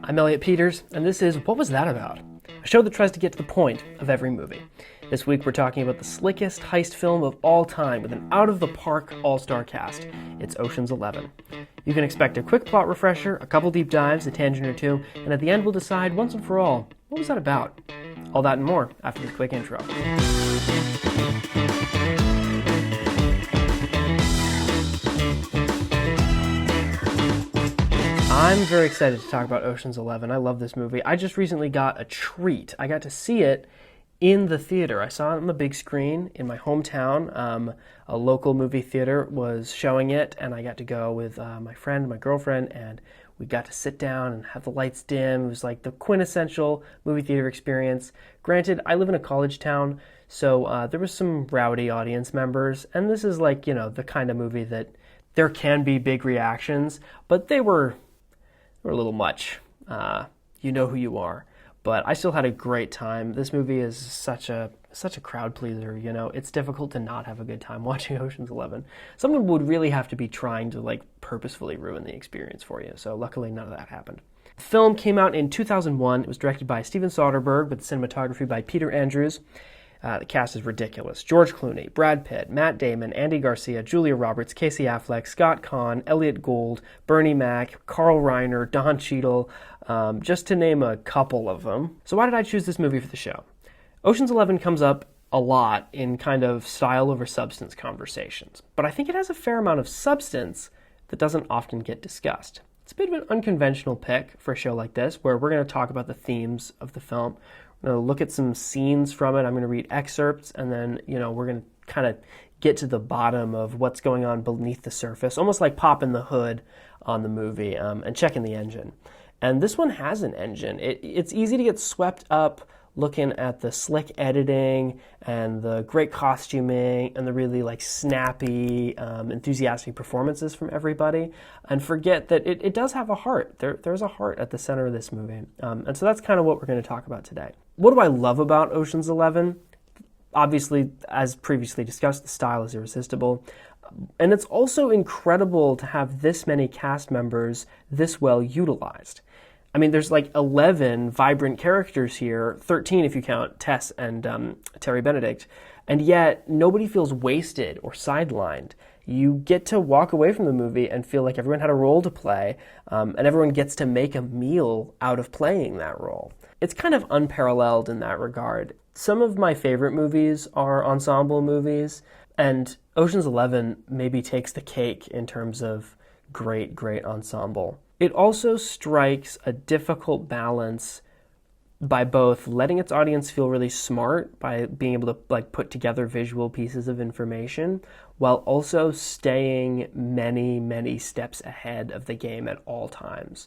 I'm Elliot Peters, and this is What Was That About? A show that tries to get to the point of every movie. This week we're talking about the slickest heist film of all time with an out-of-the-park all-star cast. It's Ocean's 11. You can expect a quick plot refresher, a couple deep dives, a tangent or two, and at the end we'll decide once and for all, what was that about? All that and more after this quick intro. I'm very excited to talk about Ocean's 11. I love this movie. I just recently got a treat. I got to see it in the theater. I saw it on the big screen in my hometown. A local movie theater was showing it, and I got to go with my friend, my girlfriend, and we got to sit down and have the lights dim. It was like the quintessential movie theater experience. Granted, I live in a college town, so there was some rowdy audience members, and this is like, the kind of movie that there can be big reactions, but they were a little much. You know who you are. But I still had a great time. This movie is such a crowd pleaser, It's difficult to not have a good time watching Ocean's 11. Someone would really have to be trying to purposefully ruin the experience for you. So luckily none of that happened. The film came out in 2001. It was directed by Steven Soderbergh with cinematography by Peter Andrews. The cast is ridiculous. George Clooney, Brad Pitt, Matt Damon, Andy Garcia, Julia Roberts, Casey Affleck, Scott Conn, Elliot Gould, Bernie Mac, Carl Reiner, Don Cheadle, just to name a couple of them. So why did I choose this movie for the show? Ocean's 11 comes up a lot in kind of style over substance conversations, but I think it has a fair amount of substance that doesn't often get discussed. It's a bit of an unconventional pick for a show like this, where we're going to talk about the themes of the film. We're going to look at some scenes from it. I'm going to read excerpts, and then, we're going to kind of get to the bottom of what's going on beneath the surface, almost like popping the hood on the movie and checking the engine. And this one has an engine. It's easy to get swept up looking at the slick editing and the great costuming and the really snappy, enthusiastic performances from everybody, and forget that it does have a heart. There's a heart at the center of this movie. And so that's kind of what we're going to talk about today. What do I love about Ocean's 11? Obviously, as previously discussed, the style is irresistible. And it's also incredible to have this many cast members this well utilized. I mean, there's 11 vibrant characters here, 13 if you count Tess and Terry Benedict, and yet nobody feels wasted or sidelined. You get to walk away from the movie and feel like everyone had a role to play, and everyone gets to make a meal out of playing that role. It's kind of unparalleled in that regard. Some of my favorite movies are ensemble movies, and Ocean's 11 maybe takes the cake in terms of great ensemble. It also strikes a difficult balance by both letting its audience feel really smart by being able to put together visual pieces of information, while also staying many steps ahead of the game at all times.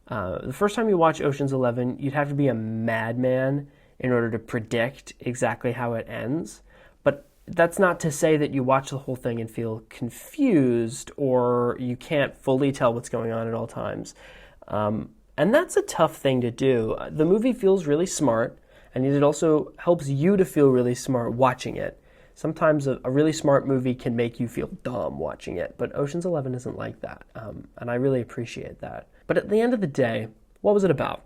The first time you watch Ocean's 11, you'd have to be a madman in order to predict exactly how it ends. But that's not to say that you watch the whole thing and feel confused or you can't fully tell what's going on at all times. And that's a tough thing to do. The movie feels really smart, and it also helps you to feel really smart watching it. Sometimes a really smart movie can make you feel dumb watching it, but Ocean's 11 isn't like that, and I really appreciate that. But at the end of the day, what was it about?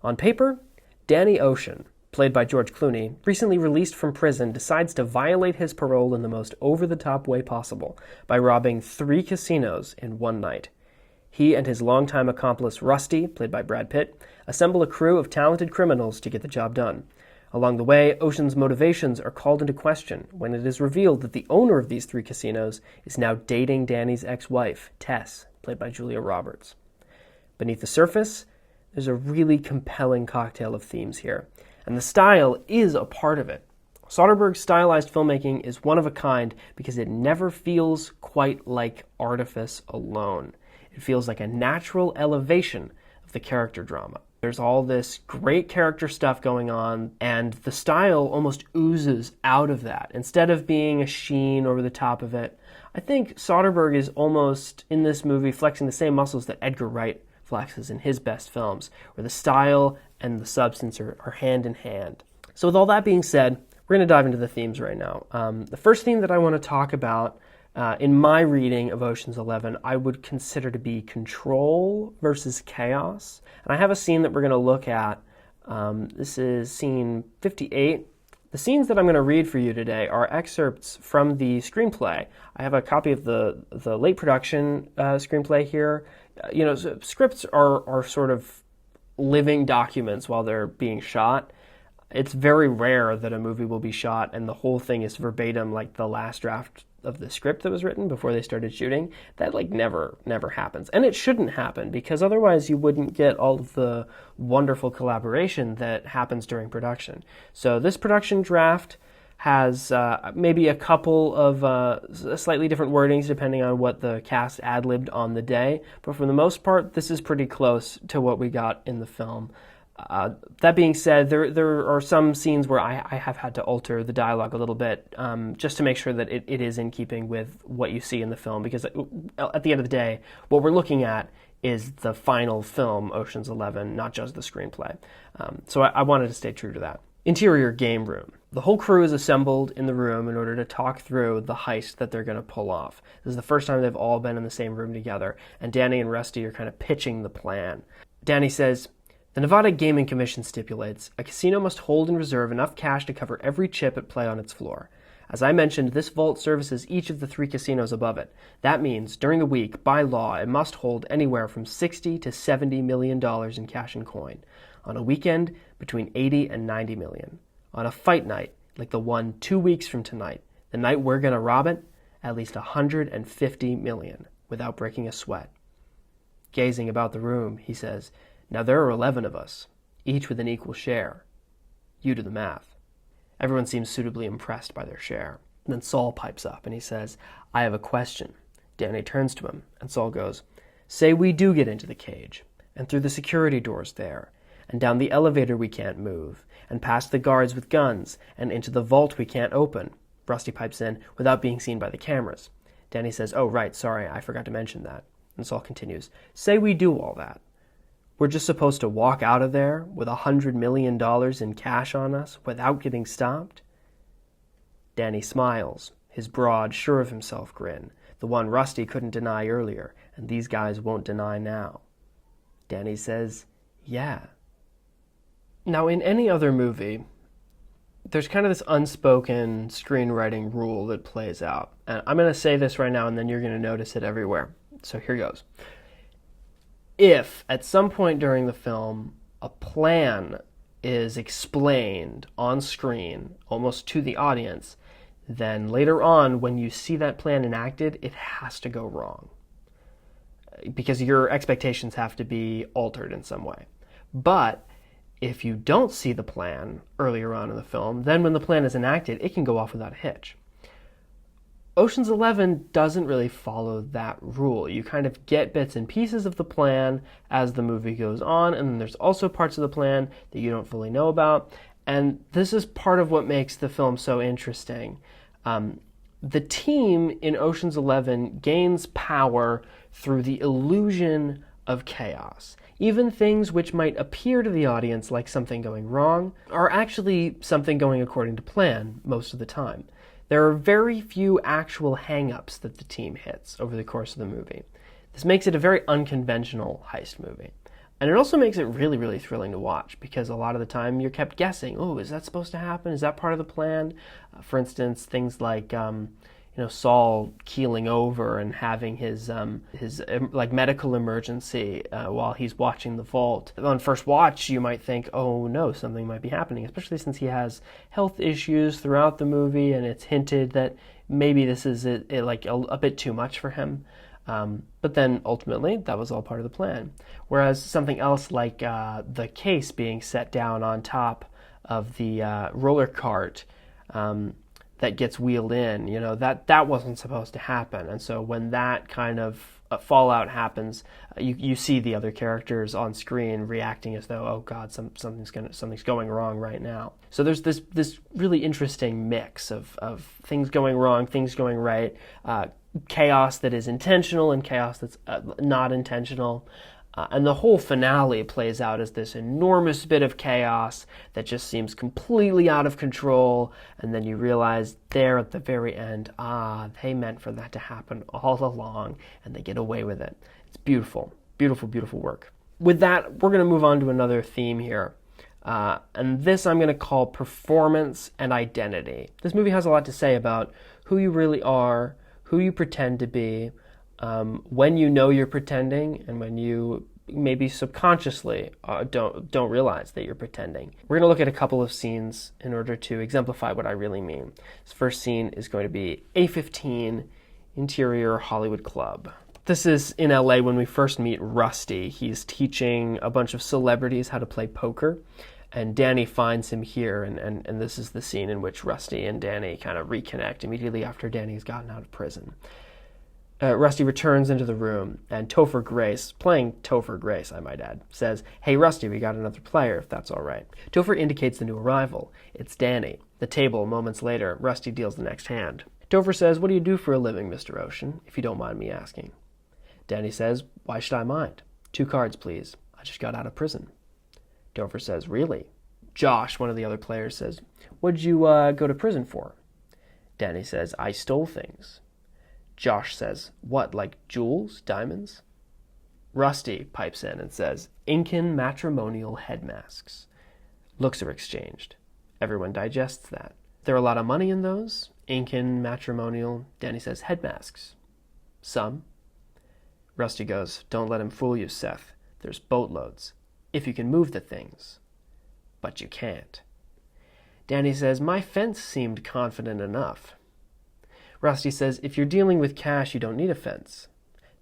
On paper, Danny Ocean, played by George Clooney, recently released from prison, decides to violate his parole in the most over-the-top way possible by robbing 3 casinos in one night. He and his longtime accomplice Rusty, played by Brad Pitt, assemble a crew of talented criminals to get the job done. Along the way, Ocean's motivations are called into question when it is revealed that the owner of these 3 casinos is now dating Danny's ex-wife, Tess, played by Julia Roberts. Beneath the surface, there's a really compelling cocktail of themes here, and the style is a part of it. Soderbergh's stylized filmmaking is one of a kind because it never feels quite like artifice alone. It feels like a natural elevation of the character drama. There's all this great character stuff going on, and the style almost oozes out of that. Instead of being a sheen over the top of it, I think Soderbergh is almost, in this movie, flexing the same muscles that Edgar Wright flexes in his best films, where the style and the substance are hand in hand. So with all that being said, we're going to dive into the themes right now. The first theme that I want to talk about in my reading of Ocean's 11, I would consider to be control versus chaos. And I have a scene that we're going to look at. This is scene 58. The scenes that I'm going to read for you today are excerpts from the screenplay. I have a copy of the late production screenplay here. So scripts are sort of living documents while they're being shot. It's very rare that a movie will be shot and the whole thing is verbatim like the last draft of the script that was written before they started shooting. That never happens. And it shouldn't happen, because otherwise you wouldn't get all of the wonderful collaboration that happens during production. So this production draft has maybe a couple of slightly different wordings depending on what the cast ad-libbed on the day, but for the most part this is pretty close to what we got in the film. That being said, there are some scenes where I have had to alter the dialogue a little bit just to make sure that it is in keeping with what you see in the film, because at the end of the day, what we're looking at is the final film, Ocean's 11, not just the screenplay. So I wanted to stay true to that. Interior game room. The whole crew is assembled in the room in order to talk through the heist that they're going to pull off. This is the first time they've all been in the same room together, and Danny and Rusty are kind of pitching the plan. Danny says, "The Nevada Gaming Commission stipulates a casino must hold in reserve enough cash to cover every chip at play on its floor. As I mentioned, this vault services each of the 3 casinos above it. That means, during the week, by law, it must hold anywhere from $60 to $70 million in cash and coin. On a weekend, between 80 and 90 million. On a fight night, like the one 2 weeks from tonight, the night we're going to rob it, at least 150 million, without breaking a sweat." Gazing about the room, he says, "Now there are 11 of us, each with an equal share. You do the math." Everyone seems suitably impressed by their share. And then Saul pipes up and he says, "I have a question." Danny turns to him and Saul goes, "Say we do get into the cage, and through the security doors there, and down the elevator we can't move, and past the guards with guns, and into the vault we can't open." Rusty pipes in, "without being seen by the cameras." Danny says, "Oh, right, sorry, I forgot to mention that." And Saul continues, "Say we do all that. We're just supposed to walk out of there with $100 million in cash on us without getting stopped?" Danny smiles, his broad, sure of himself grin, the one Rusty couldn't deny earlier, and these guys won't deny now. Danny says, "Yeah." Now, in any other movie, there's kind of this unspoken screenwriting rule that plays out. And I'm going to say this right now, and then you're going to notice it everywhere. So here goes. If, at some point during the film, a plan is explained on screen, almost to the audience, then later on, when you see that plan enacted, it has to go wrong. Because your expectations have to be altered in some way. But if you don't see the plan earlier on in the film, then when the plan is enacted, it can go off without a hitch. Ocean's 11 doesn't really follow that rule. You kind of get bits and pieces of the plan as the movie goes on, and then there's also parts of the plan that you don't fully know about. And this is part of what makes the film so interesting. The team in Ocean's 11 gains power through the illusion of chaos. Even things which might appear to the audience like something going wrong are actually something going according to plan most of the time. There are very few actual hang-ups that the team hits over the course of the movie. This makes it a very unconventional heist movie. And it also makes it really, really thrilling to watch, because a lot of the time you're kept guessing, oh, is that supposed to happen? Is that part of the plan? For instance, things like Saul keeling over and having his medical emergency while he's watching the vault. On first watch, you might think, oh no, something might be happening, especially since he has health issues throughout the movie, and it's hinted that maybe this is a bit too much for him. But then ultimately, that was all part of the plan. Whereas something else like the case being set down on top of the roller cart that gets wheeled in, that wasn't supposed to happen. And so when that kind of fallout happens, you see the other characters on screen reacting as though, oh God, something's going wrong right now. So there's this really interesting mix of things going wrong, things going right, chaos that is intentional and chaos that's not intentional. And the whole finale plays out as this enormous bit of chaos that just seems completely out of control. And then you realize there at the very end, they meant for that to happen all along, and they get away with it. It's beautiful, beautiful, beautiful work. With that, we're going to move on to another theme here. And this I'm going to call performance and identity. This movie has a lot to say about who you really are, who you pretend to be, when you know you're pretending, and when you maybe subconsciously don't realize that you're pretending. We're going to look at a couple of scenes in order to exemplify what I really mean. This first scene is going to be A15, interior Hollywood club. This is in LA when we first meet Rusty. He's teaching a bunch of celebrities how to play poker, and Danny finds him here, and this is the scene in which Rusty and Danny kind of reconnect immediately after Danny's gotten out of prison. Rusty returns into the room, and Topher Grace, playing Topher Grace, I might add, says, "Hey, Rusty, we got another player, if that's all right." Topher indicates the new arrival. It's Danny. The table, moments later, Rusty deals the next hand. Topher says, "What do you do for a living, Mr. Ocean, if you don't mind me asking?" Danny says, "Why should I mind? 2 cards, please. I just got out of prison." Topher says, "Really?" Josh, one of the other players, says, "What'd you go to prison for?" Danny says, "I stole things." Josh says, "What, like jewels, diamonds?" Rusty pipes in and says, "Incan matrimonial head masks." Looks are exchanged. Everyone digests that. "There a lot of money in those? Incan matrimonial," Danny says, "head masks." "Some." Rusty goes, "Don't let him fool you, Seth. There's boatloads. If you can move the things. But you can't." Danny says, "My fence seemed confident enough." Rusty says, "If you're dealing with cash, you don't need a fence."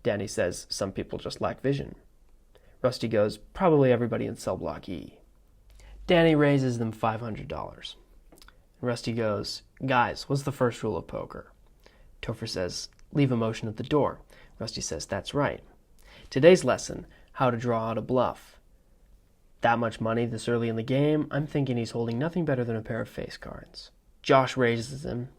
Danny says, "Some people just lack vision." Rusty goes, "Probably everybody in cell block E." Danny raises them $500. Rusty goes, "Guys, what's the first rule of poker?" Topher says, "Leave emotion at the door." Rusty says, "That's right." "Today's lesson, how to draw out a bluff." "That much money this early in the game, I'm thinking he's holding nothing better than a pair of face cards." Josh raises him,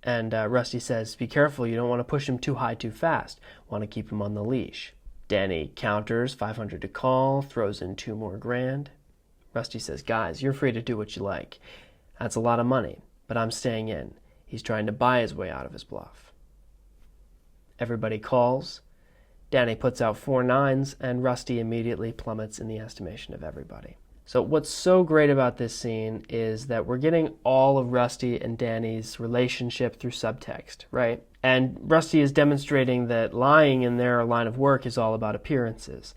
and Rusty says, "Be careful, you don't want to push him too high too fast. Want to keep him on the leash." Danny counters, 500 to call, throws in 2 more grand. Rusty says, "Guys, you're free to do what you like. That's a lot of money, but I'm staying in. He's trying to buy his way out of his bluff." Everybody calls. Danny puts out 4 nines, and Rusty immediately plummets in the estimation of everybody. So what's so great about this scene is that we're getting all of Rusty and Danny's relationship through subtext, right? And Rusty is demonstrating that lying in their line of work is all about appearances.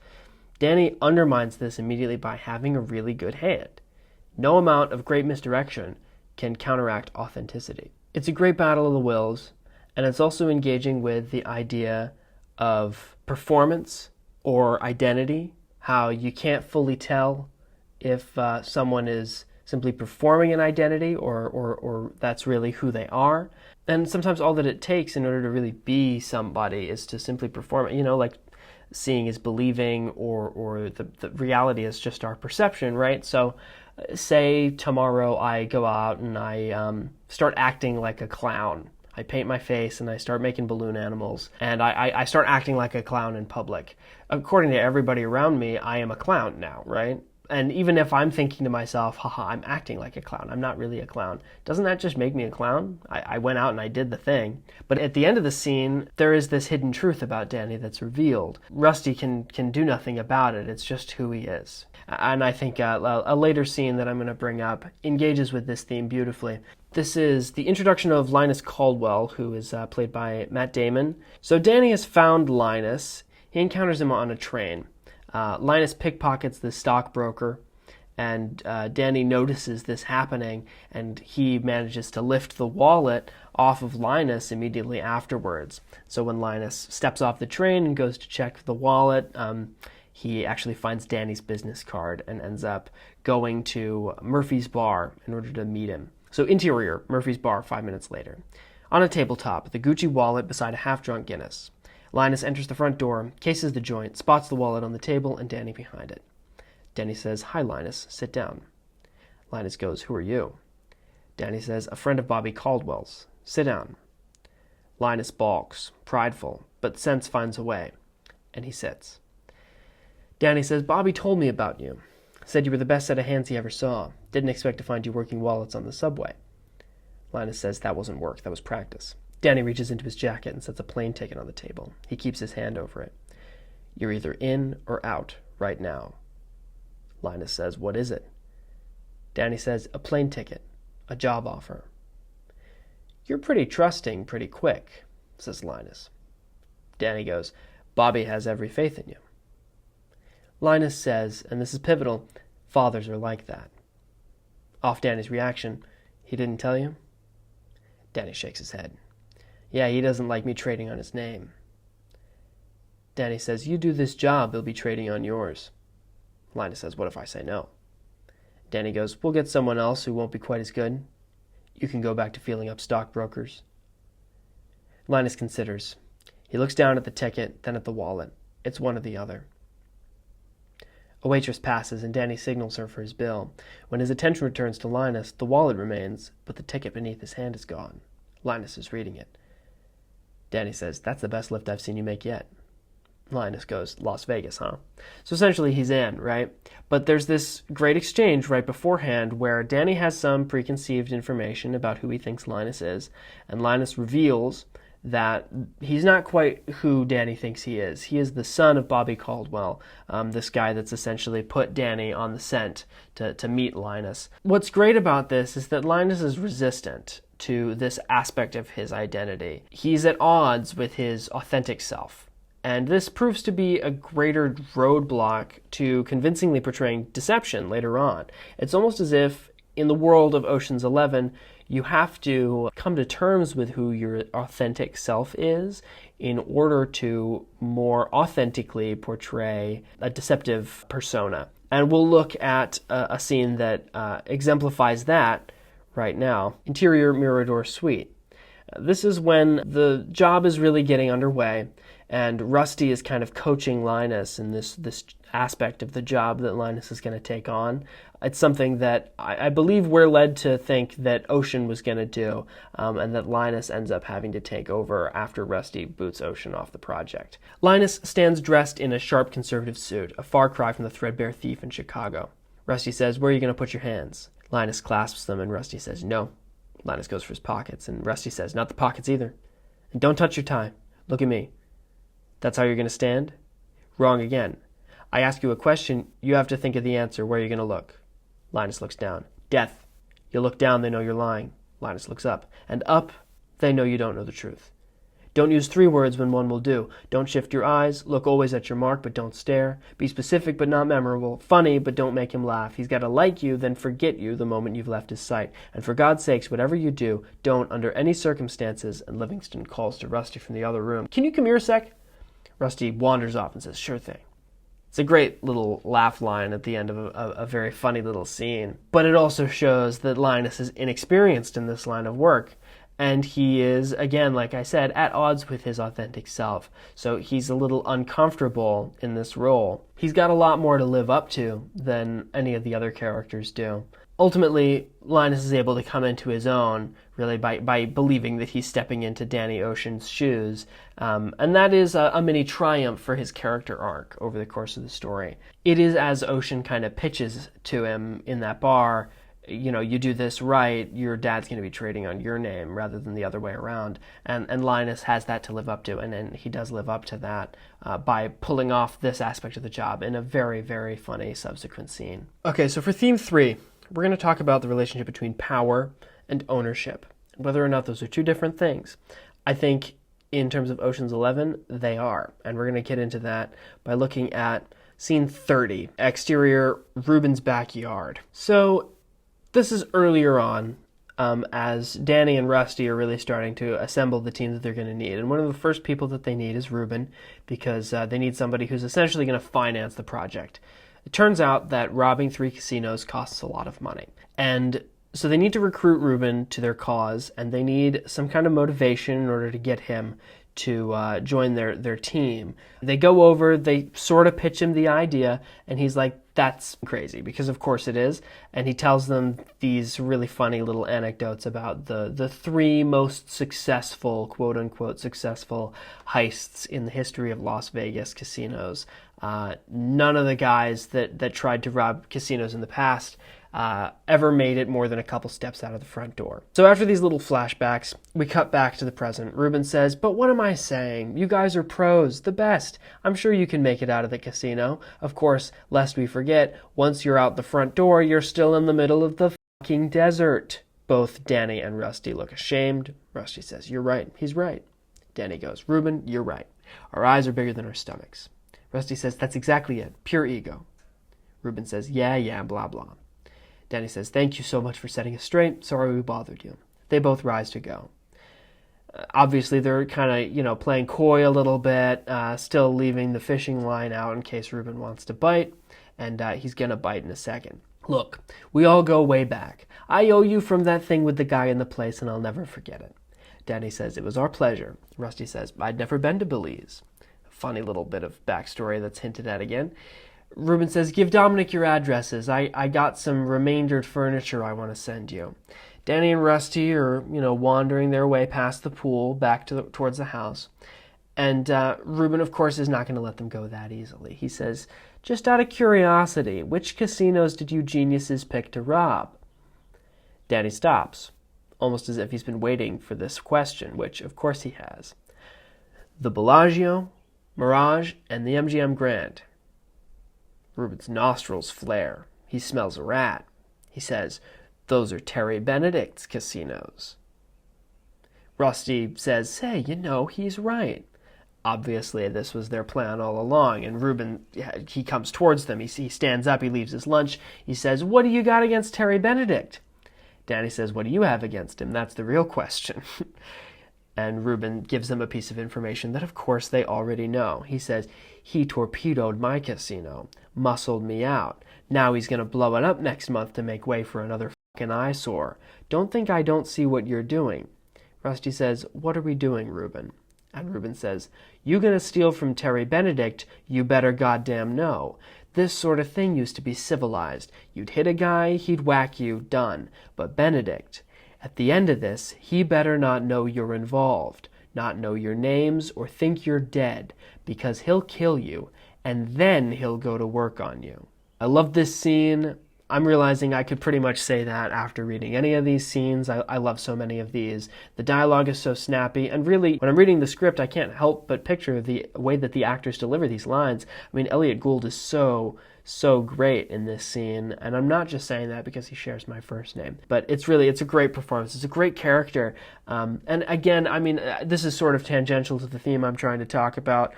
Danny undermines this immediately by having a really good hand. No amount of great misdirection can counteract authenticity. It's a great battle of the wills, and it's also engaging with the idea of performance or identity, how you can't fully tell if someone is simply performing an identity or that's really who they are. And sometimes all that it takes in order to really be somebody is to simply perform it. You know, like seeing is believing, or the reality is just our perception, right? So say tomorrow I go out and I start acting like a clown. I paint my face and I start making balloon animals, and I start acting like a clown in public. According to everybody around me, I am a clown now, right? And even if I'm thinking to myself, haha, I'm acting like a clown, I'm not really a clown, doesn't that just make me a clown? I went out and I did the thing. But at the end of the scene, there is this hidden truth about Danny that's revealed. Rusty can do nothing about it. It's just who he is. And I think a later scene that I'm going to bring up engages with this theme beautifully. This is the introduction of Linus Caldwell, who is played by Matt Damon. So Danny has found Linus. He encounters him on a train. Linus pickpockets the stockbroker, and Danny notices this happening, and he manages to lift the wallet off of Linus immediately afterwards. So when Linus steps off the train and goes to check the wallet, he actually finds Danny's business card and ends up going to Murphy's bar in order to meet him. So interior, Murphy's bar 5 minutes later. On a tabletop, the Gucci wallet beside a half-drunk Guinness. Linus enters the front door, cases the joint, spots the wallet on the table, and Danny behind it. Danny says, "Hi, Linus, sit down." Linus goes, "Who are you?" Danny says, "A friend of Bobby Caldwell's. Sit down." Linus balks, prideful, but sense finds a way, and he sits. Danny says, Bobby told me about you. Said you were the best set of hands he ever saw. Didn't expect to find you working wallets on the subway. Linus says, that wasn't work, that was practice. Danny reaches into his jacket and sets a plane ticket on the table. He keeps his hand over it. You're either in or out right now. Linus says, what is it? Danny says, a plane ticket, a job offer. You're pretty trusting pretty quick, says Linus. Danny goes, Bobby has every faith in you. Linus says, and this is pivotal, fathers are like that. Off Danny's reaction, he didn't tell you? Danny shakes his head. Yeah, he doesn't like me trading on his name. Danny says, you do this job, he'll be trading on yours. Linus says, what if I say no? Danny goes, we'll get someone else who won't be quite as good. You can go back to feeling up stockbrokers. Linus considers. He looks down at the ticket, then at the wallet. It's one or the other. A waitress passes, and Danny signals her for his bill. When his attention returns to Linus, the wallet remains, but the ticket beneath his hand is gone. Linus is reading it. Danny says, that's the best lift I've seen you make yet. Linus goes, Las Vegas, huh? So essentially he's in, right? But there's this great exchange right beforehand where Danny has some preconceived information about who he thinks Linus is, and Linus reveals that he's not quite who Danny thinks he is. He is the son of Bobby Caldwell, this guy that's essentially put Danny on the scent to meet Linus. What's great about this is that Linus is resistant to this aspect of his identity. He's at odds with his authentic self. And this proves to be a greater roadblock to convincingly portraying deception later on. It's almost as if in the world of Ocean's 11, you have to come to terms with who your authentic self is in order to more authentically portray a deceptive persona. And we'll look at a scene that exemplifies that right now. Interior Mirador Suite. This is when the job is really getting underway, and Rusty is kind of coaching Linus in this aspect of the job that Linus is going to take on. It's something that I believe we're led to think that Ocean was going to do, and that Linus ends up having to take over after Rusty boots Ocean off the project. Linus stands dressed in a sharp conservative suit, a far cry from the threadbare thief in Chicago. Rusty says, where are you going to put your hands? Linus clasps them, and Rusty says, no. Linus goes for his pockets, and Rusty says, not the pockets either. And don't touch your tie. Look at me. That's how you're going to stand? Wrong again. I ask you a question, you have to think of the answer. Where are you going to look? Linus looks down. Death. You look down, they know you're lying. Linus looks up. And up, they know you don't know the truth. Don't use 3 words when one will do. Don't shift your eyes. Look always at your mark, but don't stare. Be specific, but not memorable. Funny, but don't make him laugh. He's got to like you, then forget you the moment you've left his sight. And for God's sakes, whatever you do, don't under any circumstances. And Livingston calls to Rusty from the other room. Can you come here a sec? Rusty wanders off and says, sure thing. It's a great little laugh line at the end of a very funny little scene. But it also shows that Linus is inexperienced in this line of work. And he is, again, like I said, at odds with his authentic self. So he's a little uncomfortable in this role. He's got a lot more to live up to than any of the other characters do. Ultimately, Linus is able to come into his own, really, by believing that he's stepping into Danny Ocean's shoes. And that is a mini triumph for his character arc over the course of the story. It is as Ocean kind of pitches to him in that bar, you know, you do this right, your dad's going to be trading on your name rather than the other way around. And Linus has that to live up to, and then he does live up to that by pulling off this aspect of the job in a very, very funny subsequent scene. Okay, so for theme 3, we're going to talk about the relationship between power and ownership, whether or not those are 2 different things. I think in terms of Ocean's 11, they are, and we're going to get into that by looking at scene 30, exterior Ruben's backyard. So this is earlier on, as Danny and Rusty are really starting to assemble the team that they're going to need. And one of the first people that they need is Ruben, because they need somebody who's essentially going to finance the project. It turns out that robbing 3 casinos costs a lot of money. And so they need to recruit Ruben to their cause, and they need some kind of motivation in order to get him to join their team. They go over, they sort of pitch him the idea, and he's like, that's crazy, because of course it is. And he tells them these really funny little anecdotes about the 3 most successful, quote-unquote successful heists in the history of Las Vegas casinos. None of the guys that tried to rob casinos in the past ever made it more than a couple steps out of the front door. So after these little flashbacks, we cut back to the present. Ruben says, "But what am I saying? You guys are pros, the best. I'm sure you can make it out of the casino. Of course, lest we forget, once you're out the front door, you're still in the middle of the fucking desert." Both Danny and Rusty look ashamed. Rusty says, "You're right. He's right." Danny goes, "Ruben, you're right. Our eyes are bigger than our stomachs." Rusty says, "That's exactly it. Pure ego." Ruben says, yeah, blah, blah. Danny says, "Thank you so much for setting us straight. Sorry we bothered you." They both rise to go. Obviously, they're kind of, playing coy a little bit, still leaving the fishing line out in case Ruben wants to bite, and he's going to bite in a second. "Look, we all go way back. I owe you from that thing with the guy in the place, and I'll never forget it." Danny says, "It was our pleasure." Rusty says, "I'd never been to Belize." Funny little bit of backstory that's hinted at again. Ruben says, "Give Dominic your addresses. I got some remaindered furniture I want to send you." Danny and Rusty are, wandering their way past the pool back towards the house. And Ruben, of course, is not going to let them go that easily. He says, "Just out of curiosity, which casinos did you geniuses pick to rob?" Danny stops, almost as if he's been waiting for this question, which, of course, he has. "The Bellagio, Mirage, and the MGM Grand." Ruben's nostrils flare. He smells a rat. He says, "Those are Terry Benedict's casinos." Rusty says, "Say, he's right." Obviously, this was their plan all along, and Ruben, he comes towards them. He stands up, he leaves his lunch. He says, "What do you got against Terry Benedict?" Danny says, "What do you have against him? That's the real question." And Ruben gives them a piece of information that, of course, they already know. He says, "He torpedoed my casino, muscled me out. Now he's going to blow it up next month to make way for another fucking eyesore. Don't think I don't see what you're doing." Rusty says, "What are we doing, Ruben?" And Ruben says, "You gonna steal from Terry Benedict, you better goddamn know. This sort of thing used to be civilized. You'd hit a guy, he'd whack you, done. But Benedict, at the end of this, he better not know you're involved, not know your names, or think you're dead, because he'll kill you, and then he'll go to work on you." I love this scene. I'm realizing I could pretty much say that after reading any of these scenes. I love so many of these. The dialogue is so snappy, and really, when I'm reading the script, I can't help but picture the way that the actors deliver these lines. I mean, Elliot Gould is so great in this scene, and I'm not just saying that because he shares my first name, but it's a great performance. It's a great character, and again, I mean, this is sort of tangential to the theme I'm trying to talk about,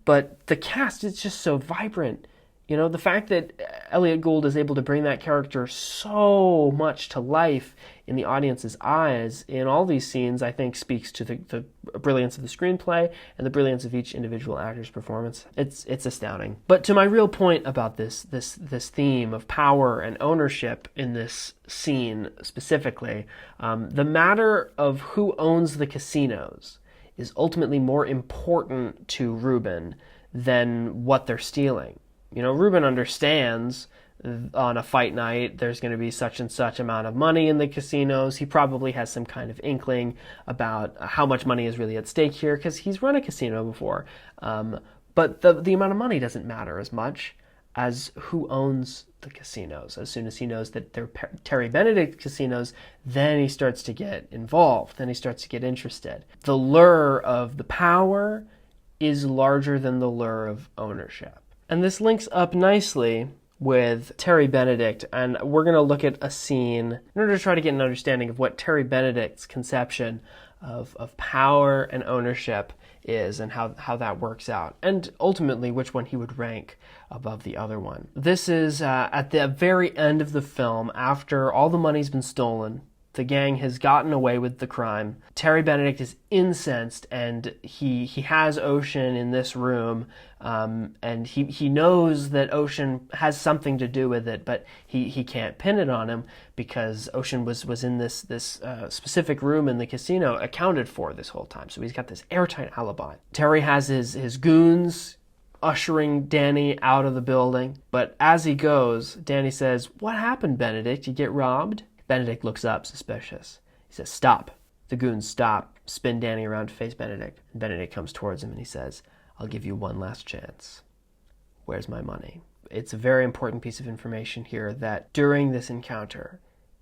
but the cast is just so vibrant. The fact that Elliot Gould is able to bring that character so much to life in the audience's eyes in all these scenes, I think speaks to the brilliance of the screenplay and the brilliance of each individual actor's performance. It's astounding. But to my real point about this theme of power and ownership in this scene specifically, the matter of who owns the casinos is ultimately more important to Ruben than what they're stealing. Ruben understands on a fight night there's going to be such and such amount of money in the casinos. He probably has some kind of inkling about how much money is really at stake here because he's run a casino before. But the amount of money doesn't matter as much as who owns the casinos. As soon as he knows that they're Terry Benedict casinos, then he starts to get involved. Then he starts to get interested. The lure of the power is larger than the lure of ownership. And this links up nicely with Terry Benedict, and we're going to look at a scene in order to try to get an understanding of what Terry Benedict's conception of power and ownership is and how that works out, and ultimately which one he would rank above the other one. This is at the very end of the film, after all the money's been stolen. The gang has gotten away with the crime. Terry Benedict is incensed, and he has Ocean in this room, and he knows that Ocean has something to do with it, but he can't pin it on him because Ocean was in this specific room in the casino accounted for this whole time. So he's got this airtight alibi. Terry has his goons ushering Danny out of the building, but as he goes, Danny says, "What happened, Benedict? You get robbed?" Benedict looks up, suspicious. He says, "Stop." The goons stop, spin Danny around to face Benedict. And Benedict comes towards him and he says, "I'll give you one last chance." where's my money? It's a very important piece of information here that during this encounter,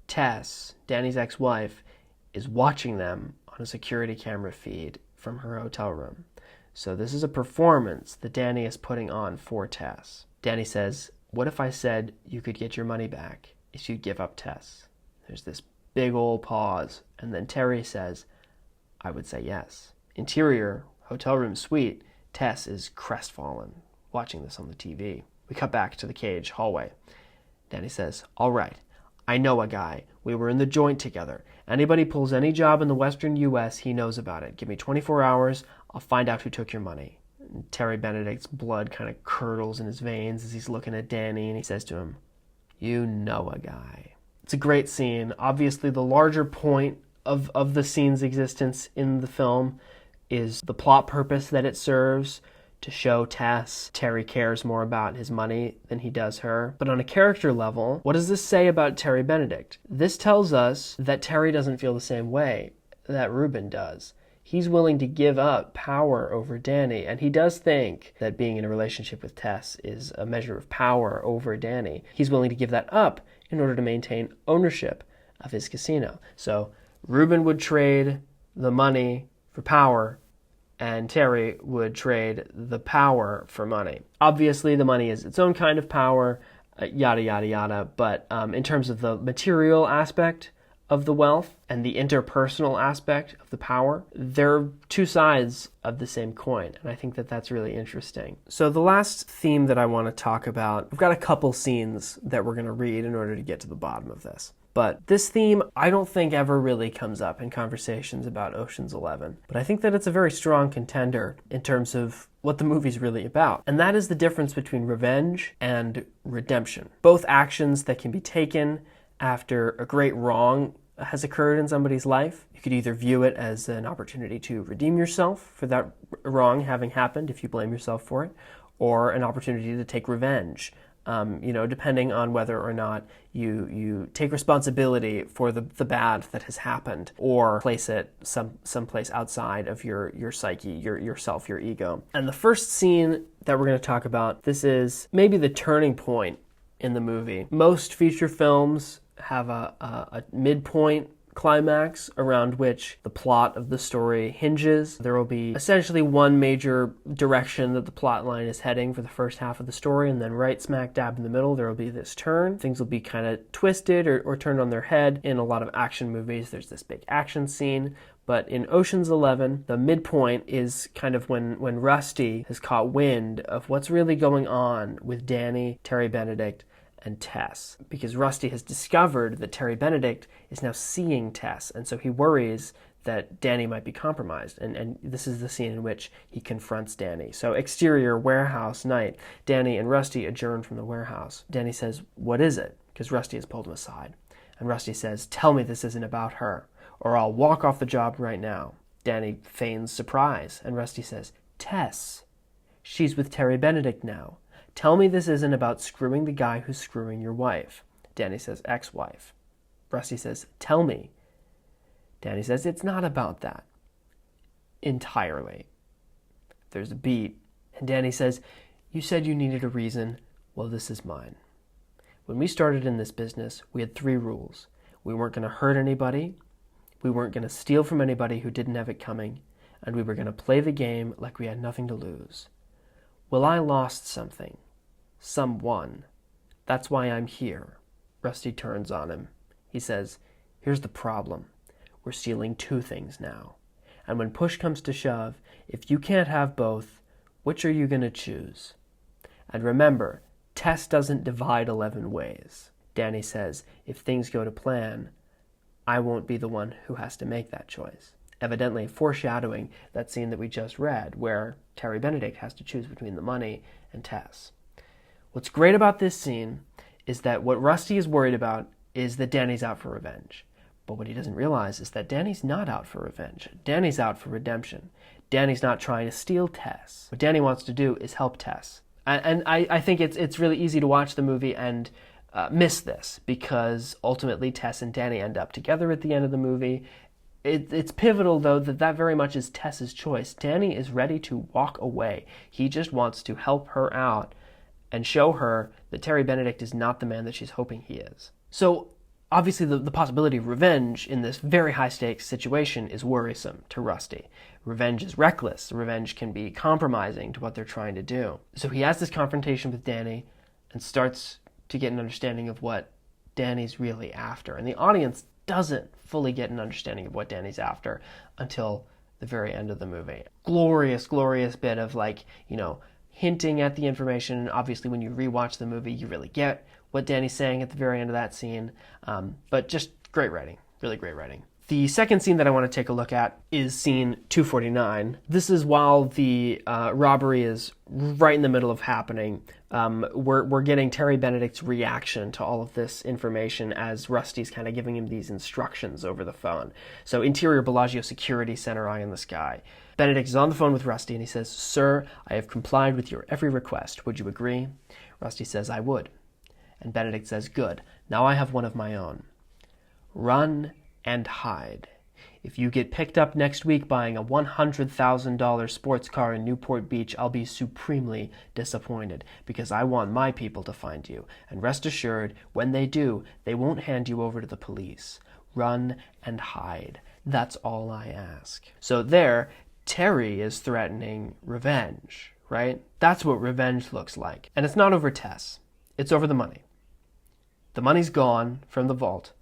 Tess, Danny's ex-wife, is watching them on a security camera feed from her hotel room. So this is a performance that Danny is putting on for Tess. Danny says, what if I said you could get your money back if you'd give up Tess? There's this big old pause, and then Terry says, I would say yes. Interior, hotel room suite, Tess is crestfallen, watching this on the TV. We cut back to the cage hallway. Danny says, all right, I know a guy. We were in the joint together. Anybody pulls any job in the western U.S., he knows about it. Give me 24 hours, I'll find out who took your money. And Terry Benedict's blood kind of curdles in his veins as he's looking at Danny, and he says to him, you know a guy. It's a great scene. Obviously, the larger point of the scene's existence in the film is the plot purpose that it serves, to show Tess Terry cares more about his money than he does her. But on a character level, what does this say about Terry Benedict? This tells us that Terry doesn't feel the same way that Ruben does. He's willing to give up power over Danny, and he does think that being in a relationship with Tess is a measure of power over Danny. He's willing to give that up in order to maintain ownership of his casino. So Ruben would trade the money for power, and Terry would trade the power for money. Obviously, the money is its own kind of power, yada, yada, yada. But in terms of the material aspect of the wealth and the interpersonal aspect of the power, they're two sides of the same coin. And I think that that's really interesting. So the last theme that I want to talk about, I've got a couple scenes that we're going to read in order to get to the bottom of this. But this theme, I don't think ever really comes up in conversations about Ocean's 11. But I think that it's a very strong contender in terms of what the movie's really about. And that is the difference between revenge and redemption. Both actions that can be taken after a great wrong has occurred in somebody's life. You could either view it as an opportunity to redeem yourself for that wrong having happened, if you blame yourself for it, or an opportunity to take revenge. Depending on whether or not you take responsibility for the bad that has happened, or place it someplace outside of your psyche, yourself, your ego. And the first scene that we're going to talk about, this is maybe the turning point in the movie. Most feature films have a midpoint climax around which the plot of the story hinges. There will be essentially one major direction that the plot line is heading for the first half of the story, and then right smack dab in the middle there will be this turn. Things will be kind of twisted or turned on their head. In a lot of action movies there's this big action scene, but in Ocean's 11 the midpoint is kind of when Rusty has caught wind of what's really going on with Danny, Terry Benedict, and Tess, because Rusty has discovered that Terry Benedict is now seeing Tess, and so he worries that Danny might be compromised, and this is the scene in which he confronts Danny. So exterior warehouse night, Danny and Rusty adjourn from the warehouse. Danny says, what is it? Because Rusty has pulled him aside, and Rusty says, tell me this isn't about her, or I'll walk off the job right now. Danny feigns surprise, and Rusty says, Tess, she's with Terry Benedict now. Tell me this isn't about screwing the guy who's screwing your wife. Danny says, ex-wife. Rusty says, tell me. Danny says, it's not about that. Entirely. There's a beat, and Danny says, you said you needed a reason. Well, this is mine. When we started in this business, we had 3 rules. We weren't going to hurt anybody, we weren't going to steal from anybody who didn't have it coming, and we were going to play the game like we had nothing to lose. Well, I lost something. Someone. That's why I'm here. Rusty turns on him. He says, here's the problem. We're stealing 2 things now. And when push comes to shove, if you can't have both, which are you going to choose? And remember, Tess doesn't divide 11 ways. Danny says, if things go to plan, I won't be the one who has to make that choice. Evidently foreshadowing that scene that we just read, where Terry Benedict has to choose between the money and Tess. What's great about this scene is that what Rusty is worried about is that Danny's out for revenge. But what he doesn't realize is that Danny's not out for revenge. Danny's out for redemption. Danny's not trying to steal Tess. What Danny wants to do is help Tess. And I think it's really easy to watch the movie and miss this, because ultimately Tess and Danny end up together at the end of the movie. It's pivotal, though, that very much is Tess's choice. Danny is ready to walk away. He just wants to help her out and show her that Terry Benedict is not the man that she's hoping he is. So obviously the possibility of revenge in this very high-stakes situation is worrisome to Rusty. Revenge is reckless. Revenge can be compromising to what they're trying to do. So he has this confrontation with Danny and starts to get an understanding of what Danny's really after. And the audience doesn't fully get an understanding of what Danny's after until the very end of the movie. Glorious, glorious bit of hinting at the information. Obviously, when you rewatch the movie, you really get what Danny's saying at the very end of that scene. But just great writing, really great writing. The second scene that I want to take a look at is scene 249. This is while the robbery is right in the middle of happening. We're getting Terry Benedict's reaction to all of this information as Rusty's kind of giving him these instructions over the phone. So interior Bellagio security center, eye in the sky. Benedict is on the phone with Rusty and he says, "Sir, I have complied with your every request. Would you agree?" Rusty says, "I would." And Benedict says, "Good. Now I have one of my own. Run and hide. If you get picked up next week buying a $100,000 sports car in Newport Beach, I'll be supremely disappointed because I want my people to find you. And rest assured, when they do, they won't hand you over to the police. Run and hide. That's all I ask." So there, Terry is threatening revenge, right? That's what revenge looks like. And it's not over Tess. It's over the money. The money's gone from the vault.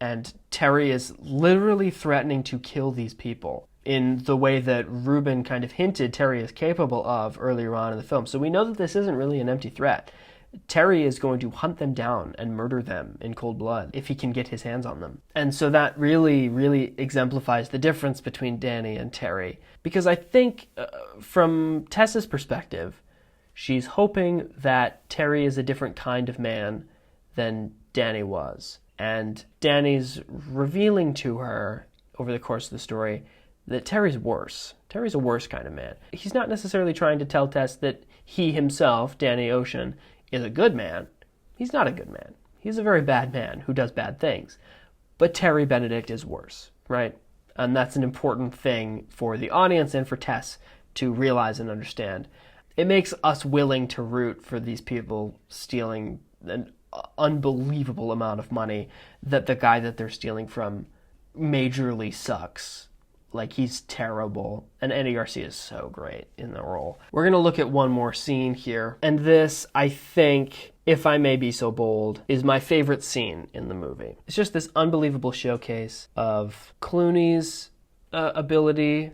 And Terry is literally threatening to kill these people in the way that Ruben kind of hinted Terry is capable of earlier on in the film. So we know that this isn't really an empty threat. Terry is going to hunt them down and murder them in cold blood if he can get his hands on them. And so that really, really exemplifies the difference between Danny and Terry. Because I think from Tessa's perspective, she's hoping that Terry is a different kind of man than Danny was. And Danny's revealing to her over the course of the story that Terry's worse. Terry's a worse kind of man. He's not necessarily trying to tell Tess that he himself, Danny Ocean, is a good man. He's not a good man. He's a very bad man who does bad things. But Terry Benedict is worse, right? And that's an important thing for the audience and for Tess to realize and understand. It makes us willing to root for these people stealing an unbelievable amount of money that the guy that they're stealing from majorly sucks. Like, he's terrible. And Andy Garcia is so great in the role. We're going to look at one more scene here. And this, I think, if I may be so bold, is my favorite scene in the movie. It's just this unbelievable showcase of Clooney's ability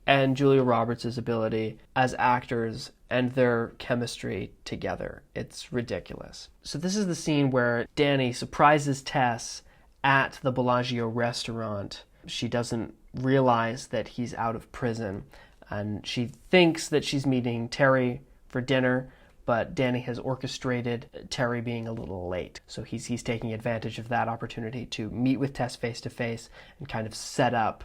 and Julia Roberts' ability as actors and their chemistry together. It's ridiculous. So this is the scene where Danny surprises Tess at the Bellagio restaurant. She doesn't realize that he's out of prison, and she thinks that she's meeting Terry for dinner, but Danny has orchestrated Terry being a little late. So he's taking advantage of that opportunity to meet with Tess face to face and kind of set up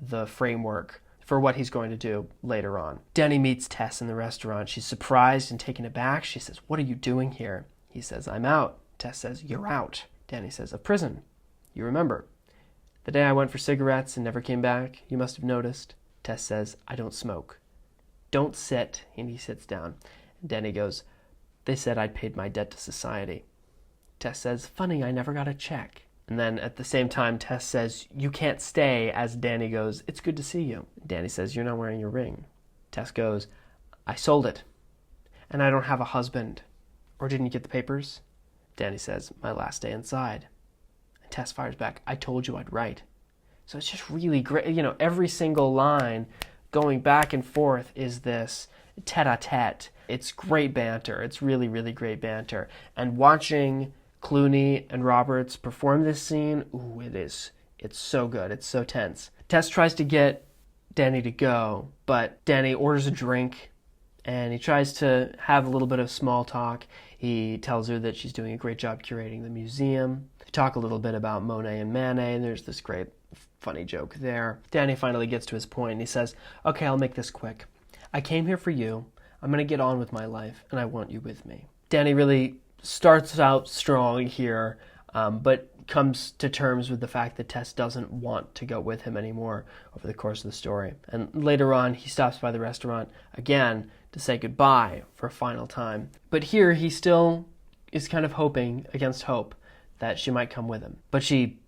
the framework for what he's going to do later on. Danny meets Tess in the restaurant. She's surprised and taken aback. She says, "What are you doing here?" He says, "I'm out." Tess says, "You're out." Danny says, "Of prison. You remember. The day I went for cigarettes and never came back, you must have noticed." Tess says, "I don't smoke." "Don't sit." And he sits down. And Danny goes, "They said I'd paid my debt to society." Tess says, "Funny, I never got a check." And then at the same time, Tess says, "You can't stay," as Danny goes, "It's good to see you." Danny says, "You're not wearing your ring." Tess goes, "I sold it. And I don't have a husband. Or didn't you get the papers?" Danny says, "My last day inside." And Tess fires back, "I told you I'd write." So it's just really great. Every single line going back and forth is this tete-a-tete. It's great banter. It's really, really great banter. And watching Clooney and Roberts perform this scene, it's so good. It's so tense. Tess tries to get Danny to go, but Danny orders a drink, and he tries to have a little bit of small talk. He tells her that she's doing a great job curating the museum. They talk a little bit about Monet and Manet, and there's this great funny joke there. Danny finally gets to his point, and he says, "Okay, I'll make this quick. I came here for you. I'm going to get on with my life, and I want you with me." Danny really starts out strong here, but comes to terms with the fact that Tess doesn't want to go with him anymore over the course of the story. And later on, he stops by the restaurant again, to say goodbye for a final time. But here he still is kind of hoping against hope that she might come with him. But she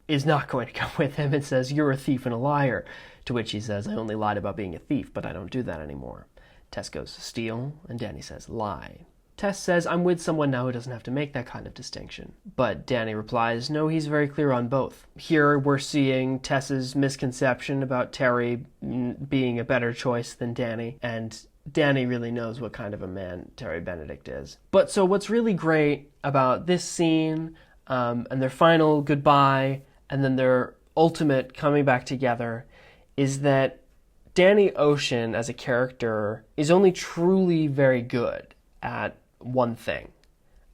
is not going to come with him and says, "You're a thief and a liar." To which he says, "I only lied about being a thief, but I don't do that anymore." Tess goes, "Steal?" And Danny says, "Lie." Tess says, "I'm with someone now who doesn't have to make that kind of distinction." But Danny replies, no, he's very clear on both. Here we're seeing Tess's misconception about Terry being a better choice than Danny, and Danny really knows what kind of a man Terry Benedict is. But so what's really great about this scene and their final goodbye and then their ultimate coming back together is that Danny Ocean as a character is only truly very good at one thing,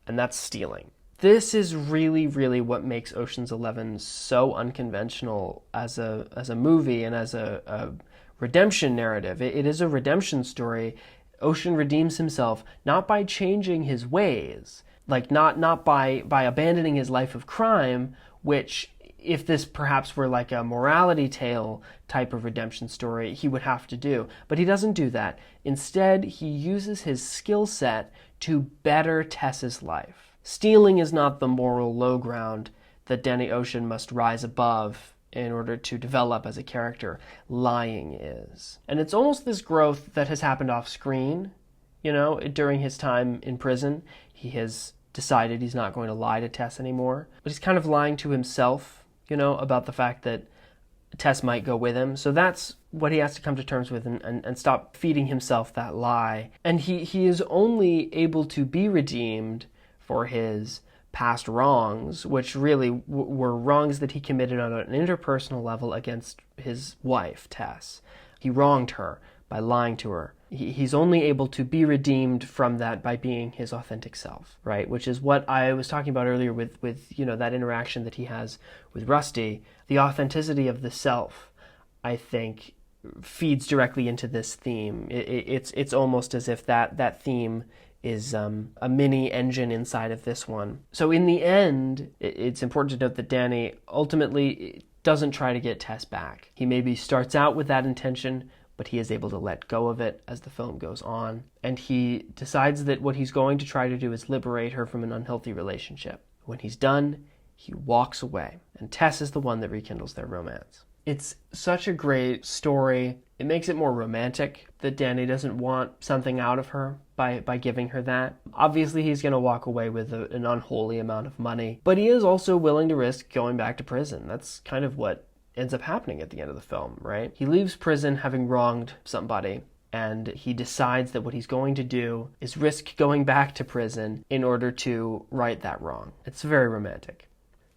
and that's stealing. This is really, really what makes Ocean's 11 so unconventional as a movie and as a redemption narrative. It is a redemption story. Ocean redeems himself not by changing his ways, like not by abandoning his life of crime, which if this perhaps were like a morality tale type of redemption story, he would have to do. But he doesn't do that. Instead, he uses his skill set to better Tess's life. Stealing is not the moral low ground that Danny Ocean must rise above in order to develop as a character. Lying is. And it's almost this growth that has happened off screen. You know, during his time in prison, he has decided he's not going to lie to Tess anymore. But he's kind of lying to himself, you know, about the fact that Tess might go with him. So that's what he has to come to terms with and stop feeding himself that lie. And he is only able to be redeemed for his past wrongs, which really were wrongs that he committed on an interpersonal level against his wife, Tess. He wronged her by lying to her. He's only able to be redeemed from that by being his authentic self, right? Which is what I was talking about earlier with you know, that interaction that he has with Rusty. The authenticity of the self, I think, feeds directly into this theme. It's almost as if that theme is a mini engine inside of this one. So in the end, it's important to note that Danny ultimately doesn't try to get Tess back. He maybe starts out with that intention, but he is able to let go of it as the film goes on. And he decides that what he's going to try to do is liberate her from an unhealthy relationship. When he's done, he walks away. And Tess is the one that rekindles their romance. It's such a great story. It makes it more romantic that Danny doesn't want something out of her by giving her that. Obviously, he's going to walk away with an unholy amount of money, but he is also willing to risk going back to prison. That's kind of what ends up happening at the end of the film, right? He leaves prison having wronged somebody, and he decides that what he's going to do is risk going back to prison in order to right that wrong. It's very romantic.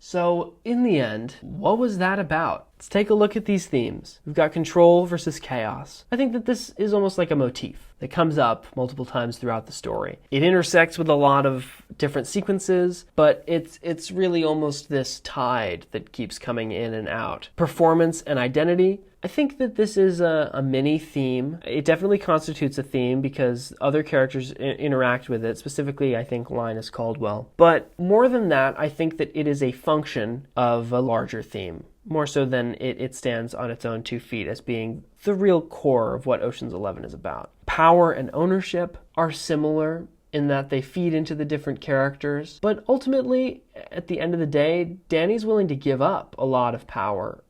So, in the end, what was that about? Let's take a look at these themes. We've got control versus chaos. I think that this is almost like a motif that comes up multiple times throughout the story. It intersects with a lot of different sequences, but it's really almost this tide that keeps coming in and out. Performance and identity. I think that this is a mini theme. It definitely constitutes a theme because other characters interact with it, specifically, I think, Linus Caldwell. But more than that, I think that it is a function of a larger theme, more so than it stands on its own 2 feet as being the real core of what Ocean's 11 is about. Power and ownership are similar in that they feed into the different characters, but ultimately, at the end of the day, Danny's willing to give up a lot of power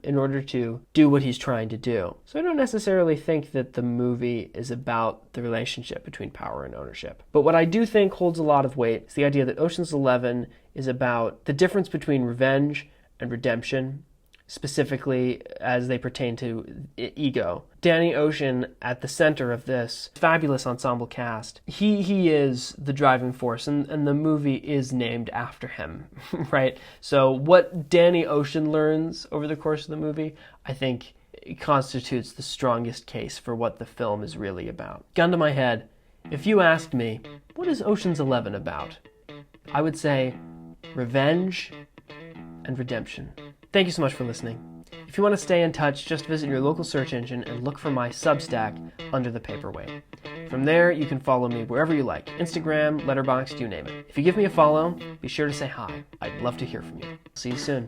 in order to do what he's trying to do. So I don't necessarily think that the movie is about the relationship between power and ownership. But what I do think holds a lot of weight is the idea that Ocean's 11 is about the difference between revenge and redemption, specifically as they pertain to ego. Danny Ocean at the center of this fabulous ensemble cast. He is the driving force, and the movie is named after him, right? So what Danny Ocean learns over the course of the movie, I think it constitutes the strongest case for what the film is really about. Gun to my head, if you asked me, what is Ocean's 11 about? I would say revenge and redemption. Thank you so much for listening. If you want to stay in touch, just visit your local search engine and look for my Substack, Under the Paperweight. From there, you can follow me wherever you like. Instagram, Letterboxd, you name it. If you give me a follow, be sure to say hi. I'd love to hear from you. See you soon.